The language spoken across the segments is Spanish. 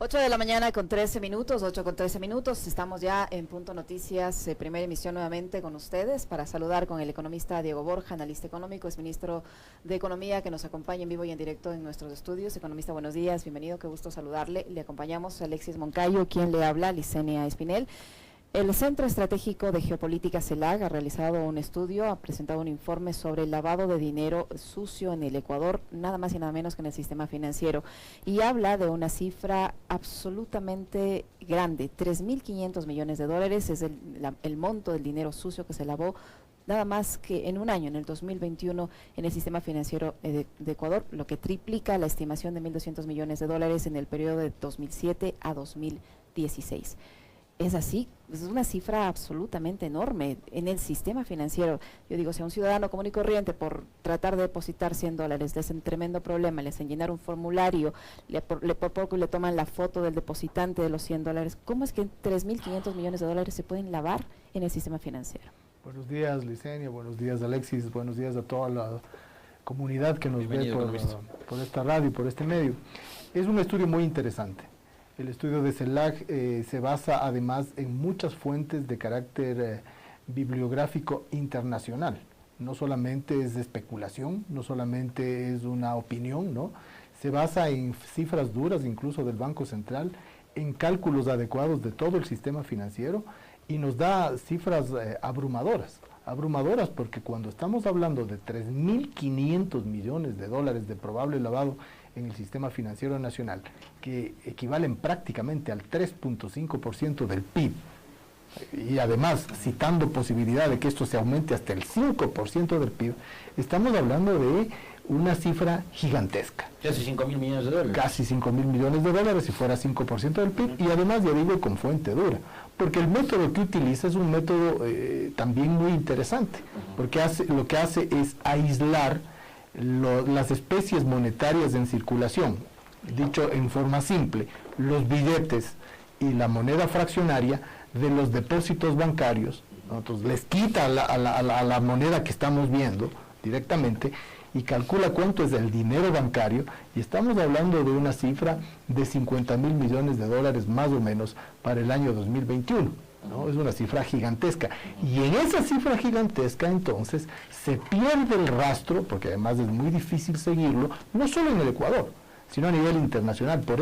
8 de la mañana con 13 minutos, 8 con 13 minutos. Estamos ya en Punto Noticias, primera emisión nuevamente con ustedes para saludar con el economista Diego Borja, analista económico, es ministro de Economía, que nos acompaña en vivo y en directo en nuestros estudios. Economista, buenos días, bienvenido, qué gusto saludarle. Le acompañamos a Alexis Moncayo, quien le habla, Licenia Espinel. El Centro Estratégico de Geopolítica CELAC ha realizado un estudio, ha presentado un informe sobre el lavado de dinero sucio en el Ecuador, nada más y nada menos que en el sistema financiero, y habla de una cifra absolutamente grande, 3.500 millones de dólares es el monto del dinero sucio que se lavó nada más que en un año, en el 2021, en el sistema financiero de Ecuador, lo que triplica la estimación de 1.200 millones de dólares en el periodo de 2007 a 2016. Es así, es una cifra absolutamente enorme en el sistema financiero. Yo digo, si a un ciudadano común y corriente por tratar de depositar $100 les es un tremendo problema, les hacen llenar un formulario, por poco le toman la foto del depositante de los $100, ¿cómo es que 3.500 millones de dólares se pueden lavar en el sistema financiero? Buenos días, Licenia, buenos días, Alexis, buenos días a toda la comunidad que nos ve por esta radio, por este medio. Es un estudio muy interesante. El estudio de CELAC se basa además en muchas fuentes de carácter bibliográfico internacional. No solamente es de especulación, no solamente es una opinión, ¿no? Se basa en cifras duras, incluso del Banco Central, en cálculos adecuados de todo el sistema financiero y nos da cifras abrumadoras. Abrumadoras porque cuando estamos hablando de 3.500 millones de dólares de probable lavado en el sistema financiero nacional, que equivalen prácticamente al 3.5% del PIB, y además citando posibilidad de que esto se aumente hasta el 5% del PIB, estamos hablando de una cifra gigantesca. Casi 5.000 millones de dólares. Casi 5.000 millones de dólares si fuera 5% del PIB, y además ya digo con fuente dura, porque el método que utiliza es un método también muy interesante, porque lo que hace es aislar las especies monetarias en circulación, dicho en forma simple, los billetes y la moneda fraccionaria de los depósitos bancarios. Entonces les quita a la moneda que estamos viendo directamente y calcula cuánto es el dinero bancario, y estamos hablando de una cifra de 50.000 millones de dólares más o menos para el año 2021. ¿no? Es una cifra gigantesca, y en esa cifra gigantesca entonces se pierde el rastro, porque además es muy difícil seguirlo, no solo en el Ecuador, sino a nivel internacional, por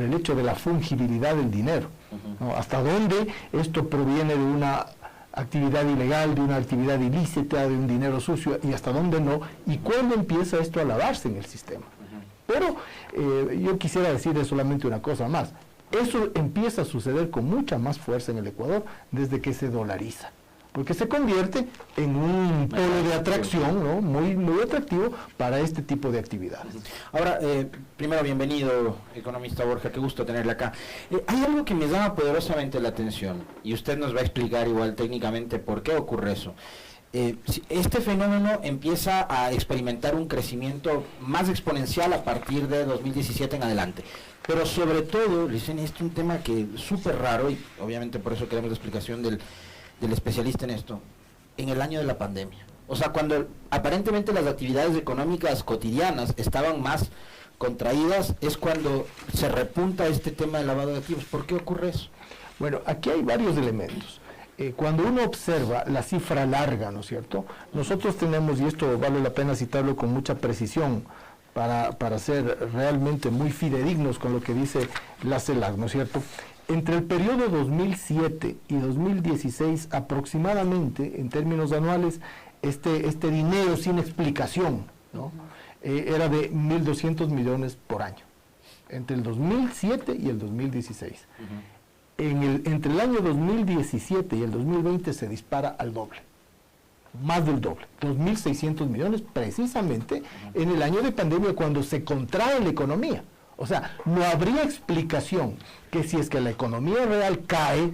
el hecho de la fungibilidad del dinero, ¿no? Hasta dónde esto proviene de una actividad ilegal, de una actividad ilícita, de un dinero sucio, y hasta dónde no, y cuándo empieza esto a lavarse en el sistema. Pero yo quisiera decir solamente una cosa más. Eso empieza a suceder con mucha más fuerza en el Ecuador desde que se dolariza, porque se convierte en un polo de atracción, ¿no? muy, muy atractivo para este tipo de actividades. Ahora, primero bienvenido, economista Borja, qué gusto tenerle acá. Hay algo que me llama poderosamente la atención, y usted nos va a explicar igual técnicamente por qué ocurre eso. Este fenómeno empieza a experimentar un crecimiento más exponencial a partir de 2017 en adelante. Pero sobre todo, Licenia, este es un tema que es súper raro, y obviamente por eso queremos la explicación del especialista en esto, en el año de la pandemia. O sea, cuando aparentemente las actividades económicas cotidianas estaban más contraídas, es cuando se repunta este tema del lavado de activos. ¿Por qué ocurre eso? Bueno, aquí hay varios elementos. Cuando uno observa la cifra larga, ¿no es cierto? Nosotros tenemos, y esto vale la pena citarlo con mucha precisión, para ser realmente muy fidedignos con lo que dice la CELAC, ¿no es cierto? Entre el periodo 2007 y 2016 aproximadamente, en términos anuales, este dinero sin explicación, ¿no? Era de 1.200 millones por año, entre el 2007 y el 2016. Entre el año 2017 y el 2020 se dispara al doble. Más del doble, 2.600 millones precisamente en el año de pandemia, cuando se contrae la economía. O sea, no habría explicación que si es que la economía real cae,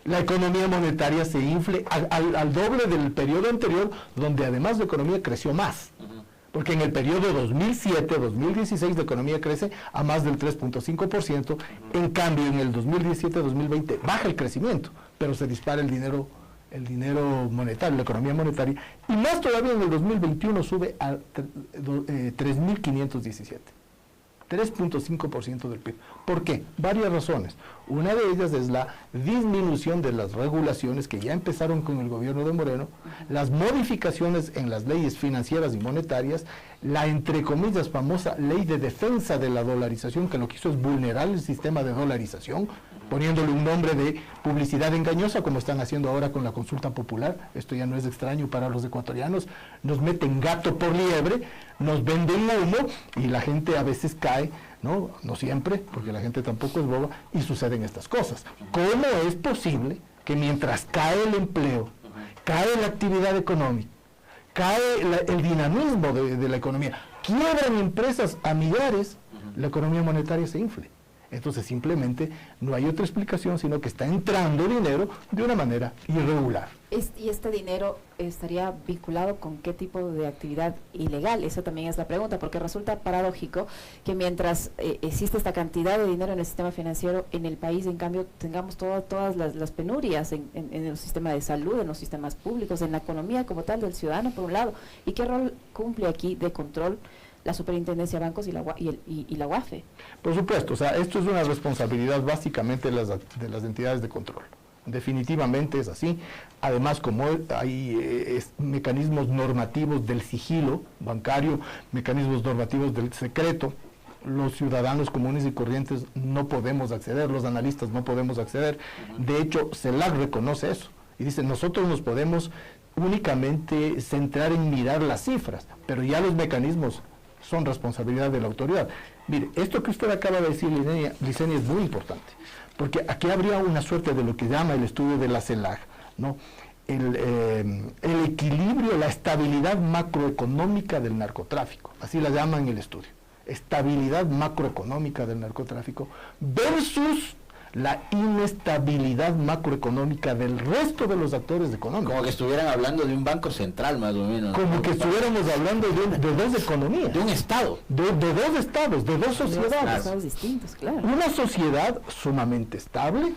la economía monetaria se infle al doble del periodo anterior, donde además la economía creció más. Porque en el periodo 2007-2016 la economía crece a más del 3.5%, en cambio en el 2017-2020 baja el crecimiento, pero se dispara el dinero monetario, la economía monetaria, y más todavía en el 2021 sube a 3.517. 3.5% del PIB. ¿Por qué? Varias razones. Una de ellas es la disminución de las regulaciones que ya empezaron con el gobierno de Moreno, las modificaciones en las leyes financieras y monetarias, la, entre comillas, famosa ley de defensa de la dolarización, que lo que hizo es vulnerar el sistema de dolarización, poniéndole un nombre de publicidad engañosa, como están haciendo ahora con la consulta popular. Esto ya no es extraño para los ecuatorianos. Nos meten gato por liebre, nos venden humo y la gente a veces cae, no siempre, porque la gente tampoco es boba, y suceden estas cosas. ¿Cómo es posible que mientras cae el empleo, cae la actividad económica, cae el dinamismo de la economía, quiebran empresas a millares, la economía monetaria se infle? Entonces simplemente no hay otra explicación, sino que está entrando dinero de una manera irregular. ¿Y este dinero estaría vinculado con qué tipo de actividad ilegal? Esa también es la pregunta, porque resulta paradójico que mientras existe esta cantidad de dinero en el sistema financiero, en el país, en cambio, tengamos todas las penurias en el sistema de salud, en los sistemas públicos, en la economía como tal del ciudadano, por un lado. ¿Y qué rol cumple aquí de control la Superintendencia de Bancos y la UAFE? Por supuesto, o sea, esto es una responsabilidad básicamente de las entidades de control. Definitivamente es así. Además, como hay mecanismos normativos del sigilo bancario, mecanismos normativos del secreto, los ciudadanos comunes y corrientes no podemos acceder, los analistas no podemos acceder. De hecho, CELAC reconoce eso y dice, nosotros nos podemos únicamente centrar en mirar las cifras, pero ya los mecanismos son responsabilidad de la autoridad. Mire, esto que usted acaba de decir, Licenia, es muy importante, porque aquí habría una suerte de lo que llama el estudio de la CELAC, ¿no? El equilibrio, la estabilidad macroeconómica del narcotráfico, así la llaman en el estudio, estabilidad macroeconómica del narcotráfico versus la inestabilidad macroeconómica del resto de los actores económicos. Como que estuvieran hablando de un banco central, más o menos. Como que estuviéramos hablando de dos economías. De un estado. De dos estados, de dos sociedades. Dos estados distintos, claro. Una sociedad sumamente estable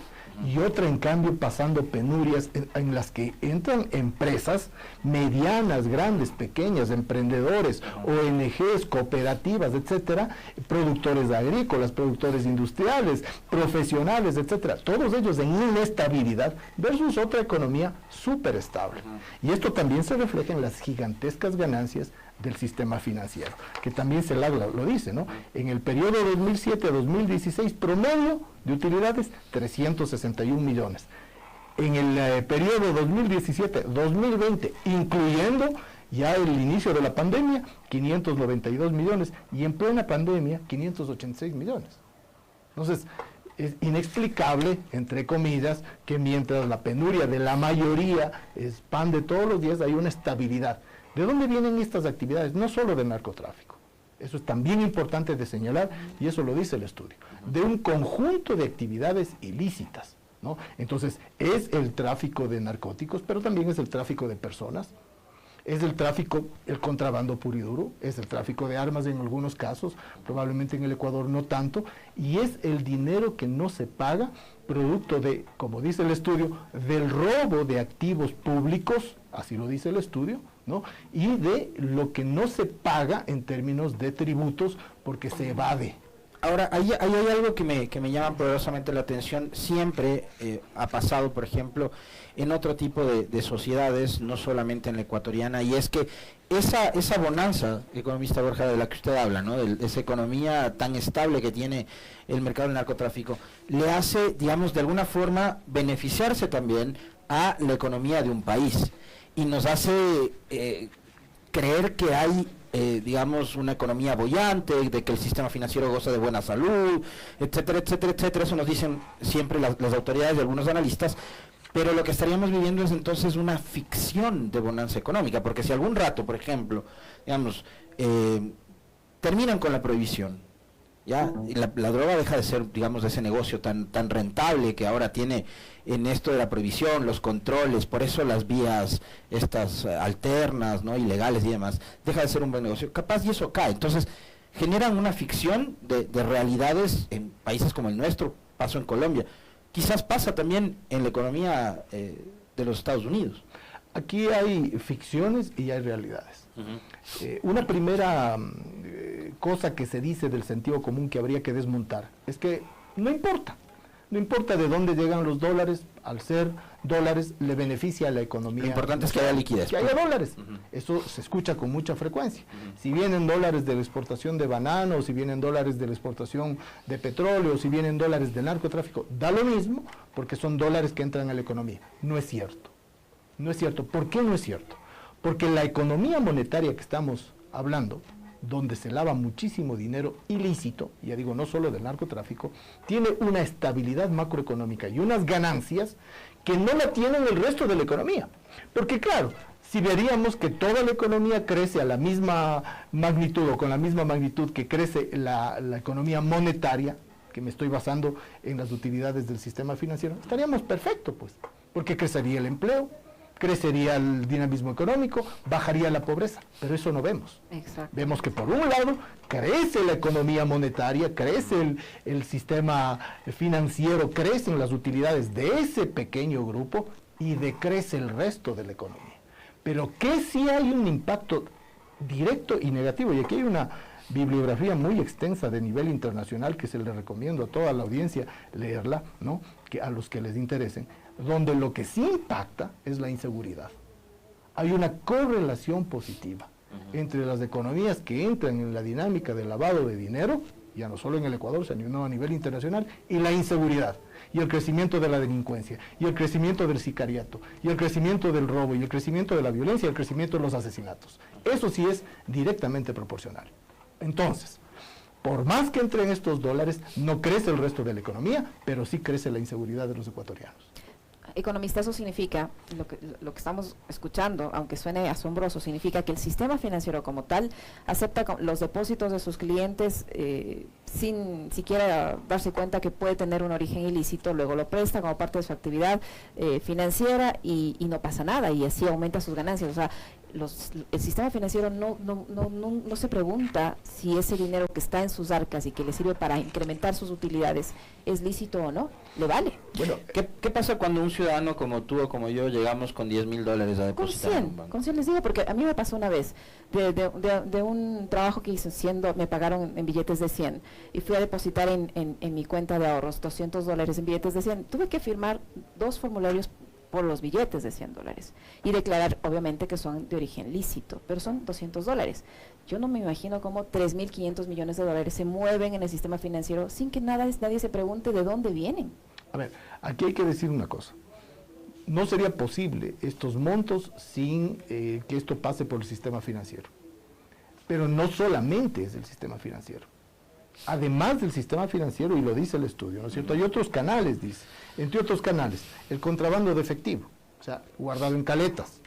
y otra, en cambio, pasando penurias en las que entran empresas medianas, grandes, pequeñas, emprendedores, ONGs, cooperativas, etcétera, productores agrícolas, productores industriales, profesionales, etcétera, todos ellos en inestabilidad versus otra economía súper estable. Y esto también se refleja en las gigantescas ganancias del sistema financiero, que también CELAC lo dice, ¿no? En el periodo 2007-2016, promedio de utilidades, 361 millones. En el periodo 2017-2020, incluyendo ya el inicio de la pandemia, 592 millones, y en plena pandemia, 586 millones. Entonces, es inexplicable, entre comillas, que mientras la penuria de la mayoría expande todos los días, hay una estabilidad. ¿De dónde vienen estas actividades? No solo del narcotráfico. Eso es también importante de señalar, y eso lo dice el estudio. De un conjunto de actividades ilícitas, ¿no? Entonces, es el tráfico de narcóticos, pero también es el tráfico de personas, es el tráfico, el contrabando puro y duro, es el tráfico de armas en algunos casos, probablemente en el Ecuador no tanto, y es el dinero que no se paga, producto de, como dice el estudio, del robo de activos públicos, así lo dice el estudio, ¿no? Y de lo que no se paga en términos de tributos porque se evade. Ahora, ahí hay algo que me llama poderosamente la atención. Siempre ha pasado, por ejemplo, en otro tipo de sociedades, no solamente en la ecuatoriana, y es que esa bonanza, economista Borja, de la que usted habla, ¿no? De esa economía tan estable que tiene el mercado del narcotráfico, le hace, digamos, de alguna forma beneficiarse también a la economía de un país, y nos hace creer que hay digamos, una economía boyante, de que el sistema financiero goza de buena salud, etcétera, etcétera, etcétera. Eso nos dicen siempre las autoridades y algunos analistas, pero lo que estaríamos viviendo es entonces una ficción de bonanza económica, porque si algún rato, por ejemplo, digamos, terminan con la prohibición, ¿ya? Y la droga deja de ser, digamos, de ese negocio tan rentable que ahora tiene en esto de la prohibición, los controles, por eso las vías estas alternas, ¿no? Ilegales y demás, deja de ser un buen negocio, capaz y eso cae. Entonces generan una ficción de realidades en países como el nuestro, pasó en Colombia, quizás pasa también en la economía de los Estados Unidos. Aquí hay ficciones y hay realidades. Una primera cosa que se dice del sentido común que habría que desmontar es que no importa. No importa de dónde llegan los dólares, al ser dólares le beneficia a la economía. Lo importante es que haya liquidez. Que haya dólares. Eso se escucha con mucha frecuencia. Si vienen dólares de la exportación de banano, si vienen dólares de la exportación de petróleo, si vienen dólares del narcotráfico, da lo mismo porque son dólares que entran a la economía. No es cierto. No es cierto. ¿Por qué no es cierto? Porque la economía monetaria que estamos hablando, donde se lava muchísimo dinero ilícito, ya digo, no solo del narcotráfico, tiene una estabilidad macroeconómica y unas ganancias que no la tienen el resto de la economía. Porque claro, si veríamos que toda la economía crece a la misma magnitud o con la misma magnitud que crece la economía monetaria, que me estoy basando en las utilidades del sistema financiero, estaríamos perfectos, pues, porque crecería el empleo, crecería el dinamismo económico, bajaría la pobreza, pero eso no vemos. Exacto. Vemos que por un lado crece la economía monetaria, crece el sistema financiero, crecen las utilidades de ese pequeño grupo y decrece el resto de la economía. Pero que sí hay un impacto directo y negativo, y aquí hay una bibliografía muy extensa de nivel internacional que se le recomiendo a toda la audiencia leerla, ¿no? Que a los que les interesen, donde lo que sí impacta es la inseguridad. Hay una correlación positiva entre las economías que entran en la dinámica del lavado de dinero, ya no solo en el Ecuador, sino a nivel internacional, y la inseguridad, y el crecimiento de la delincuencia, y el crecimiento del sicariato, y el crecimiento del robo, y el crecimiento de la violencia, y el crecimiento de los asesinatos. Eso sí es directamente proporcional. Entonces, por más que entren estos dólares, no crece el resto de la economía, pero sí crece la inseguridad de los ecuatorianos. Economista, eso significa, lo que estamos escuchando, aunque suene asombroso, significa que el sistema financiero como tal acepta los depósitos de sus clientes sin siquiera darse cuenta que puede tener un origen ilícito, luego lo presta como parte de su actividad financiera y no pasa nada, y así aumenta sus ganancias. O sea, el sistema financiero no se pregunta si ese dinero que está en sus arcas y que le sirve para incrementar sus utilidades es lícito o no, le vale. Bueno, ¿qué pasa cuando un ciudadano como tú o como yo llegamos con $10,000 a depositar en un banco? Con 100 les digo, porque a mí me pasó una vez de un trabajo que hice me pagaron en billetes de 100 y fui a depositar en mi cuenta de ahorros $200 en billetes de 100. Tuve que firmar 2 formularios por los billetes de $100 y declarar obviamente que son de origen lícito, pero son $200. Yo no me imagino cómo 3.500 millones de dólares se mueven en el sistema financiero sin que nadie se pregunte de dónde vienen. A ver, aquí hay que decir una cosa. No sería posible estos montos sin que esto pase por el sistema financiero. Pero no solamente es el sistema financiero. Además del sistema financiero, y lo dice el estudio, ¿no es cierto? Hay otros canales, dice. Entre otros canales, el contrabando de efectivo, o sea, guardado en caletas,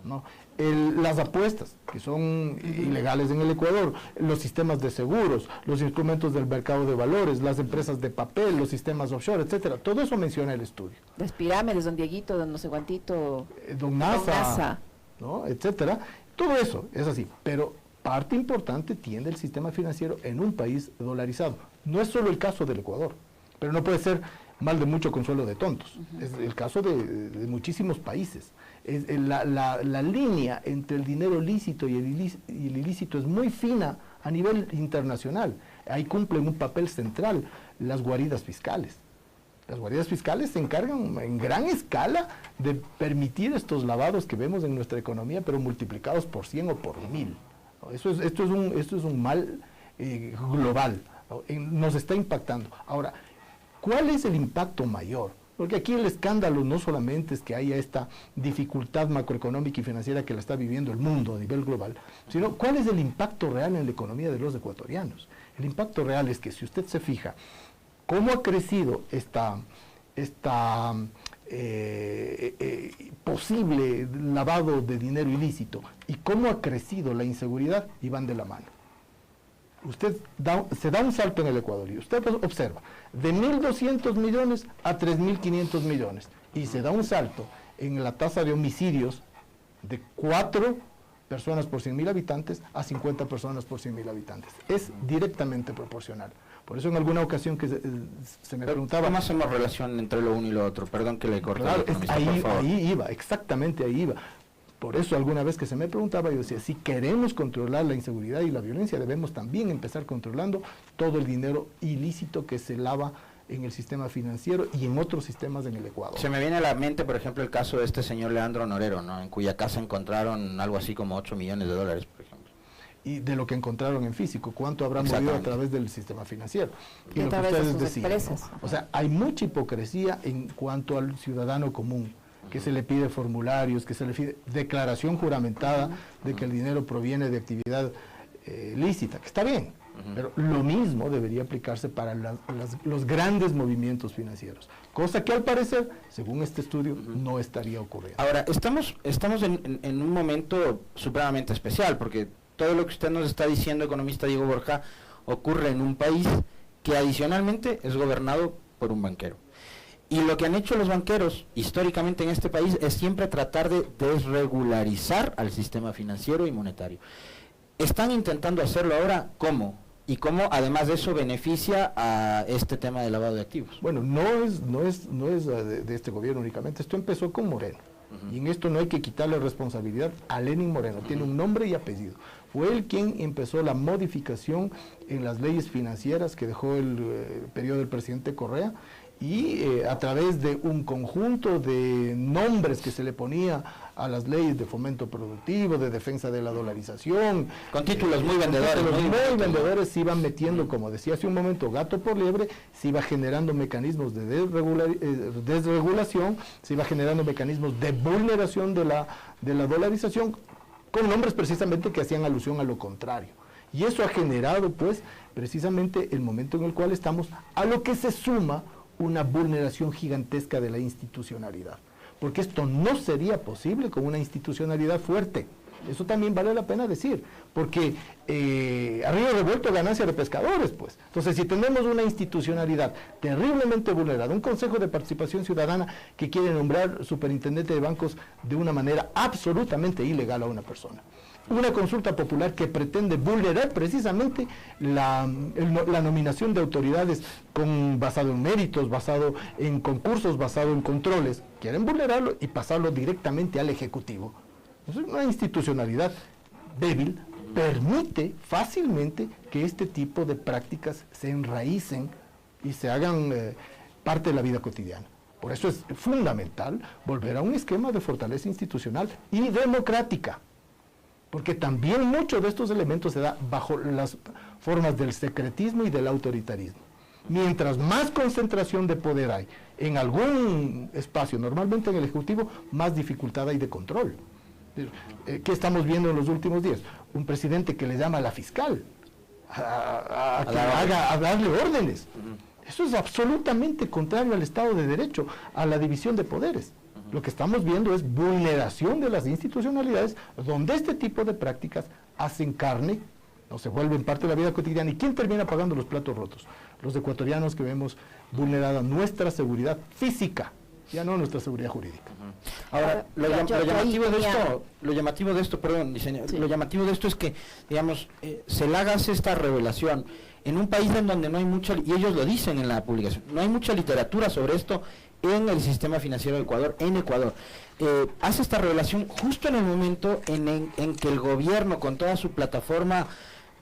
¿no? Las apuestas, que son ilegales en el Ecuador, los sistemas de seguros, los instrumentos del mercado de valores, las empresas de papel, los sistemas offshore, etcétera. Todo eso menciona el estudio. Las pirámides, don Dieguito, don no sé cuantito, don NASA, ¿no? Etcétera. Todo eso es así, pero parte importante tiene el sistema financiero en un país dolarizado. No es solo el caso del Ecuador, pero no puede ser mal de mucho consuelo de tontos. Es el caso de muchísimos países. La línea entre el dinero lícito y el ilícito es muy fina a nivel internacional. Ahí cumplen un papel central las guaridas fiscales. Las guaridas fiscales se encargan en gran escala de permitir estos lavados que vemos en nuestra economía, pero multiplicados por 100 o por 1000. Esto es un mal global, ¿no? Nos está impactando. Ahora, ¿cuál es el impacto mayor? Porque aquí el escándalo no solamente es que haya esta dificultad macroeconómica y financiera que la está viviendo el mundo a nivel global, sino cuál es el impacto real en la economía de los ecuatorianos. El impacto real es que si usted se fija cómo ha crecido esta posible lavado de dinero ilícito y cómo ha crecido la inseguridad, y van de la mano. Usted se da un salto en el Ecuador y usted observa de 1.200 millones a 3.500 millones y se da un salto en la tasa de homicidios de 4 personas por 100.000 habitantes a 50 personas por 100.000 habitantes. Es directamente proporcional. Por eso en alguna ocasión que se me preguntaba... ¿Cómo hacemos relación entre lo uno y lo otro? Perdón que le corté. Claro, ahí iba, exactamente ahí iba. Por eso alguna vez que se me preguntaba, yo decía, si queremos controlar la inseguridad y la violencia, debemos también empezar controlando todo el dinero ilícito que se lava en el sistema financiero y en otros sistemas en el Ecuador. Se me viene a la mente, por ejemplo, el caso de este señor Leandro Norero, ¿no? En cuya casa encontraron algo así como 8 millones de dólares, por ejemplo. Y de lo que encontraron en físico, cuánto habrán movido a través del sistema financiero. Y a través de sus empresas. ¿no? O sea, hay mucha hipocresía en cuanto al ciudadano común, que se le pide formularios, que se le pide declaración juramentada de que el dinero proviene de actividad lícita, que está bien, pero lo mismo debería aplicarse para los grandes movimientos financieros, cosa que al parecer, según este estudio, no estaría ocurriendo. Ahora, estamos en un momento supremamente especial, porque todo lo que usted nos está diciendo, economista Diego Borja, ocurre en un país que adicionalmente es gobernado por un banquero. Y lo que han hecho los banqueros históricamente en este país es siempre tratar de desregularizar al sistema financiero y monetario. Están intentando hacerlo ahora, ¿cómo? Y cómo además de eso beneficia a este tema de lavado de activos. Bueno, no es de este gobierno únicamente, esto empezó con Moreno. Y en esto no hay que quitarle responsabilidad a Lenín Moreno, tiene un nombre y apellido. Fue él quien empezó la modificación en las leyes financieras que dejó el periodo del presidente Correa, y a través de un conjunto de nombres que se le ponía a las leyes de fomento productivo, de defensa de la dolarización. Con títulos muy vendedores. Muy vendedores se iban metiendo, como decía hace un momento, gato por liebre, se iba generando mecanismos de desregulación, se iba generando mecanismos de vulneración de la dolarización, con nombres precisamente que hacían alusión a lo contrario. Y eso ha generado, pues, precisamente el momento en el cual estamos, a lo que se suma una vulneración gigantesca de la institucionalidad, porque esto no sería posible con una institucionalidad fuerte. Eso también vale la pena decir, porque a río revuelto ganancia de pescadores, pues. Entonces, si tenemos una institucionalidad terriblemente vulnerada, un Consejo de Participación Ciudadana que quiere nombrar superintendente de bancos de una manera absolutamente ilegal a una persona, una consulta popular que pretende vulnerar precisamente la nominación de autoridades basado en méritos, basado en concursos, basado en controles, quieren vulnerarlo y pasarlo directamente al Ejecutivo. Entonces, una institucionalidad débil permite fácilmente que este tipo de prácticas se enraícen y se hagan parte de la vida cotidiana. Por eso es fundamental volver a un esquema de fortaleza institucional y democrática, porque también muchos de estos elementos se da bajo las formas del secretismo y del autoritarismo. Mientras más concentración de poder hay en algún espacio, normalmente en el Ejecutivo, más dificultad hay de control. ¿Qué estamos viendo en los últimos días? Un presidente que le llama a la fiscal a darle órdenes. Eso es absolutamente contrario al Estado de Derecho, a la división de poderes. Lo que estamos viendo es vulneración de las institucionalidades, donde este tipo de prácticas hacen carne, no se vuelven parte de la vida cotidiana. ¿Y quién termina pagando los platos rotos? Los ecuatorianos que vemos vulnerada nuestra seguridad física, ya no nuestra seguridad jurídica. Ahora, lo llamativo de esto es que, digamos, CELAC hace esta revelación en un país en donde no hay mucha, y ellos lo dicen en la publicación, no hay mucha literatura sobre esto en el sistema financiero de Ecuador, hace esta revelación justo en el momento en que el gobierno, con toda su plataforma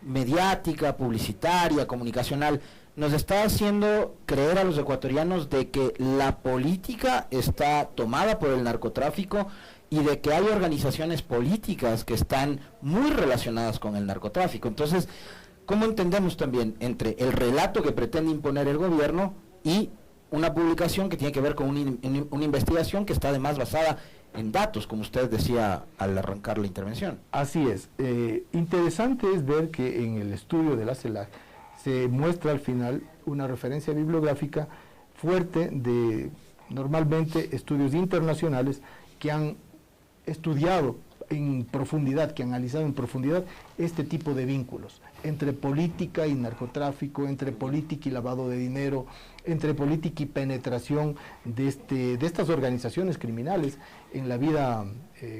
mediática, publicitaria, comunicacional, nos está haciendo creer a los ecuatorianos de que la política está tomada por el narcotráfico y de que hay organizaciones políticas que están muy relacionadas con el narcotráfico. Entonces, ¿cómo entendemos también entre el relato que pretende imponer el gobierno y una publicación que tiene que ver con una investigación que está además basada en datos, como usted decía al arrancar la intervención? Así es. Interesante es ver que en el estudio de la CELAC se muestra al final una referencia bibliográfica fuerte de, normalmente, estudios internacionales que han estudiado en profundidad, que han analizado en profundidad este tipo de vínculos entre política y narcotráfico, entre política y lavado de dinero, entre política y penetración de estas organizaciones criminales en la vida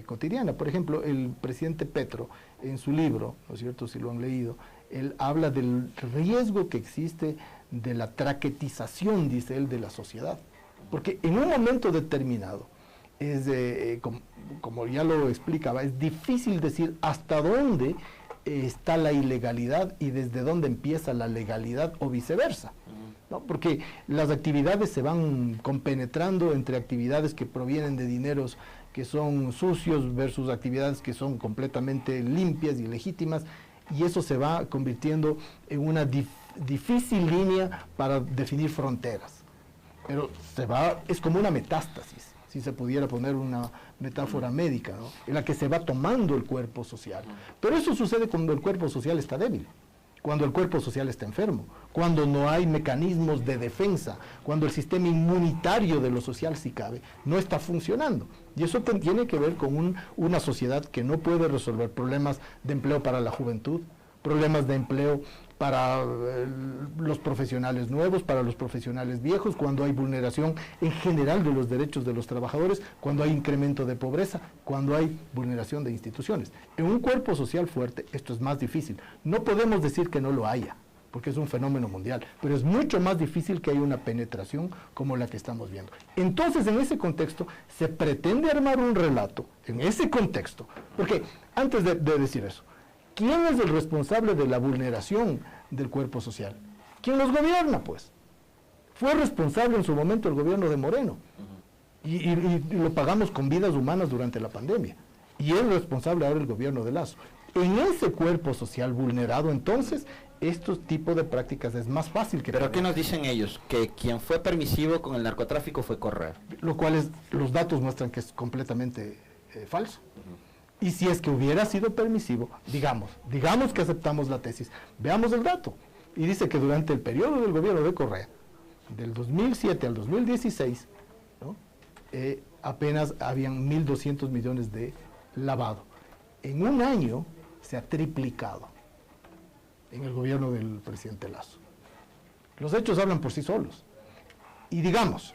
cotidiana. Por ejemplo, el presidente Petro, en su libro, ¿no es cierto?, si lo han leído, él habla del riesgo que existe de la traquetización, dice él, de la sociedad. Porque en un momento determinado, como ya lo explicaba, es difícil decir hasta dónde está la ilegalidad y desde dónde empieza la legalidad o viceversa, ¿no? Porque las actividades se van compenetrando entre actividades que provienen de dineros que son sucios versus actividades que son completamente limpias y legítimas, y eso se va convirtiendo en una difícil línea para definir fronteras. Pero es como una metástasis, si se pudiera poner una metáfora médica, ¿no? En la que se va tomando el cuerpo social. Pero eso sucede cuando el cuerpo social está débil, cuando el cuerpo social está enfermo, cuando no hay mecanismos de defensa, cuando el sistema inmunitario de lo social, si cabe, no está funcionando. Y eso tiene que ver con una sociedad que no puede resolver problemas de empleo para la juventud, problemas de empleo para los profesionales nuevos, para los profesionales viejos, cuando hay vulneración en general de los derechos de los trabajadores, cuando hay incremento de pobreza, cuando hay vulneración de instituciones. En un cuerpo social fuerte esto es más difícil. No podemos decir que no lo haya, porque es un fenómeno mundial, pero es mucho más difícil que haya una penetración como la que estamos viendo. Entonces, en ese contexto, se pretende armar un relato, en ese contexto, porque antes de decir eso, ¿quién es el responsable de la vulneración del cuerpo social? ¿Quién los gobierna, pues? Fue responsable en su momento el gobierno de Moreno, y lo pagamos con vidas humanas durante la pandemia, y es responsable ahora el gobierno de Lasso. En ese cuerpo social vulnerado, entonces, estos tipos de prácticas es más fácil que... ¿Pero qué nos dicen ellos? Que quien fue permisivo con el narcotráfico fue Correa. Lo cual los datos muestran que es completamente falso. Y si es que hubiera sido permisivo, digamos que aceptamos la tesis, veamos el dato. Y dice que durante el periodo del gobierno de Correa, del 2007 al 2016, ¿no? Apenas habían 1.200 millones de lavado. En un año se ha triplicado en el gobierno del presidente Lasso. Los hechos hablan por sí solos. Y digamos,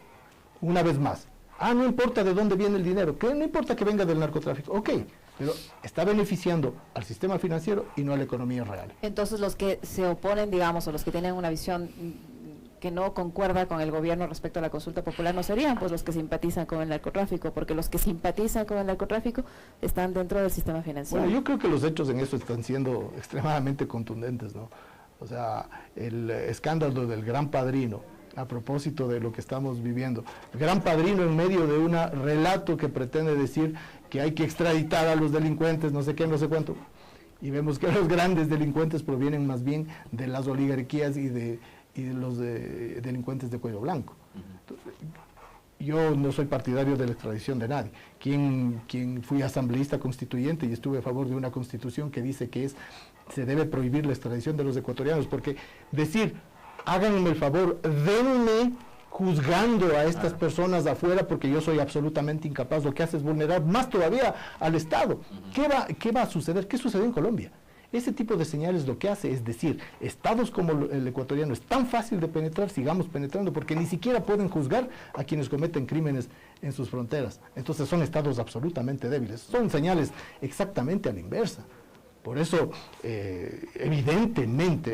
una vez más, no importa de dónde viene el dinero, que no importa que venga del narcotráfico, ok, pero está beneficiando al sistema financiero y no a la economía real. Entonces los que se oponen, digamos, o los que tienen una visión que no concuerda con el gobierno respecto a la consulta popular, no serían pues los que simpatizan con el narcotráfico, porque los que simpatizan con el narcotráfico están dentro del sistema financiero. Bueno, yo creo que los hechos en eso están siendo extremadamente contundentes, ¿no? O sea, el escándalo del Gran Padrino, a propósito de lo que estamos viviendo. El Gran Padrino en medio de un relato que pretende decir que hay que extraditar a los delincuentes, no sé qué, no sé cuánto. Y vemos que los grandes delincuentes provienen más bien de las oligarquías y de los delincuentes de cuello blanco. Entonces, yo no soy partidario de la extradición de nadie. Quien fui asambleísta constituyente y estuve a favor de una constitución que dice que se debe prohibir la extradición de los ecuatorianos, porque decir, háganme el favor, denme juzgando a estas personas de afuera porque yo soy absolutamente incapaz, lo que hace es vulnerar más todavía al Estado. ¿Qué va a suceder? ¿Qué sucedió en Colombia? Ese tipo de señales lo que hace es decir, estados como el ecuatoriano es tan fácil de penetrar, sigamos penetrando, porque ni siquiera pueden juzgar a quienes cometen crímenes en sus fronteras. Entonces son estados absolutamente débiles. Son señales exactamente a la inversa. Por eso, evidentemente,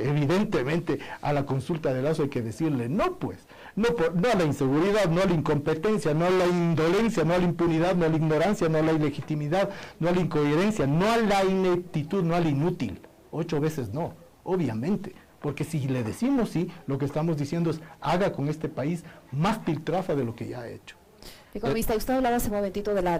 a la consulta de Lasso hay que decirle no, pues, no a la inseguridad, no a la incompetencia, no a la indolencia, no a la impunidad, no a la ignorancia, no a la ilegitimidad, no a la incoherencia, no a la ineptitud, no al inútil. 8 veces no, obviamente. Porque si le decimos sí, lo que estamos diciendo es haga con este país más piltrafa de lo que ya ha hecho. Economista, usted hablaba hace un momentito de la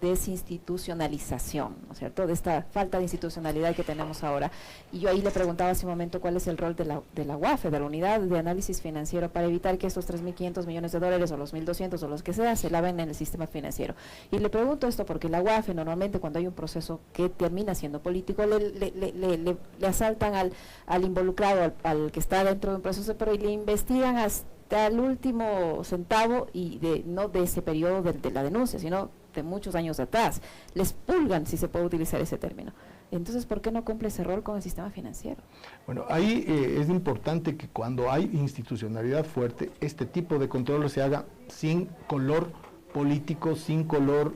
desinstitucionalización, ¿no es cierto?, de esta falta de institucionalidad que tenemos ahora. Y yo ahí le preguntaba hace un momento cuál es el rol de la UAFE, de la Unidad de Análisis Financiero, para evitar que estos 3.500 millones de dólares o los 1.200 o los que sea se laven en el sistema financiero. Y le pregunto esto porque la UAFE normalmente cuando hay un proceso que termina siendo político le asaltan al involucrado, al que está dentro de un proceso, pero le investigan hasta el último centavo y no de ese periodo de la denuncia, sino de muchos años atrás. Les pulgan, si se puede utilizar ese término. Entonces, ¿por qué no cumple ese rol con el sistema financiero? Bueno, ahí es importante que cuando hay institucionalidad fuerte, este tipo de control se haga sin color político, sin color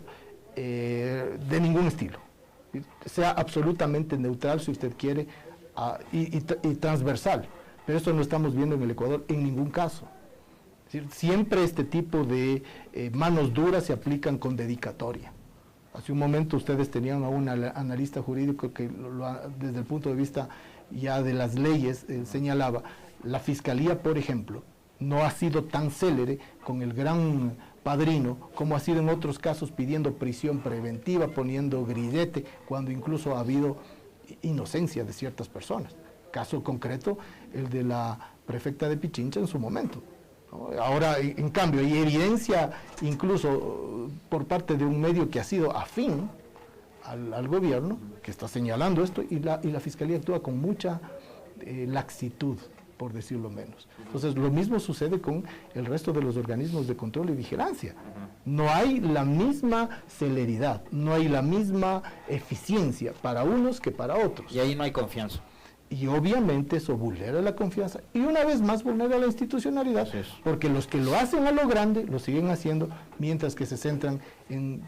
de ningún estilo. Sea absolutamente neutral, si usted quiere, y transversal. Pero esto no estamos viendo en el Ecuador en ningún caso. Siempre este tipo de manos duras se aplican con dedicatoria. Hace un momento ustedes tenían a un analista jurídico que desde el punto de vista ya de las leyes señalaba, la Fiscalía, por ejemplo, no ha sido tan célere con el gran padrino como ha sido en otros casos pidiendo prisión preventiva, poniendo grillete, cuando incluso ha habido inocencia de ciertas personas. Caso concreto, el de la prefecta de Pichincha en su momento. Ahora, en cambio, hay evidencia incluso por parte de un medio que ha sido afín al gobierno, que está señalando esto, y la Fiscalía actúa con mucha laxitud, por decirlo menos. Entonces, lo mismo sucede con el resto de los organismos de control y vigilancia. No hay la misma celeridad, no hay la misma eficiencia para unos que para otros. Y ahí no hay confianza. Y obviamente eso vulnera la confianza y una vez más vulnera la institucionalidad, porque los que lo hacen a lo grande lo siguen haciendo, mientras que se centran en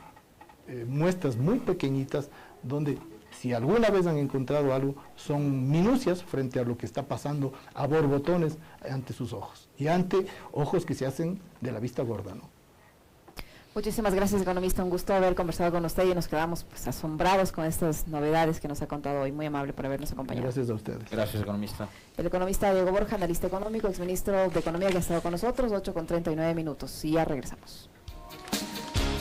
muestras muy pequeñitas donde si alguna vez han encontrado algo son minucias frente a lo que está pasando a borbotones ante sus ojos y ante ojos que se hacen de la vista gorda, ¿no? Muchísimas gracias, economista. Un gusto haber conversado con usted y nos quedamos pues asombrados con estas novedades que nos ha contado hoy. Muy amable por habernos acompañado. Gracias a ustedes. Gracias, economista. El economista Diego Borja, analista económico, exministro de Economía, que ha estado con nosotros, 8:39 minutos. Y ya regresamos.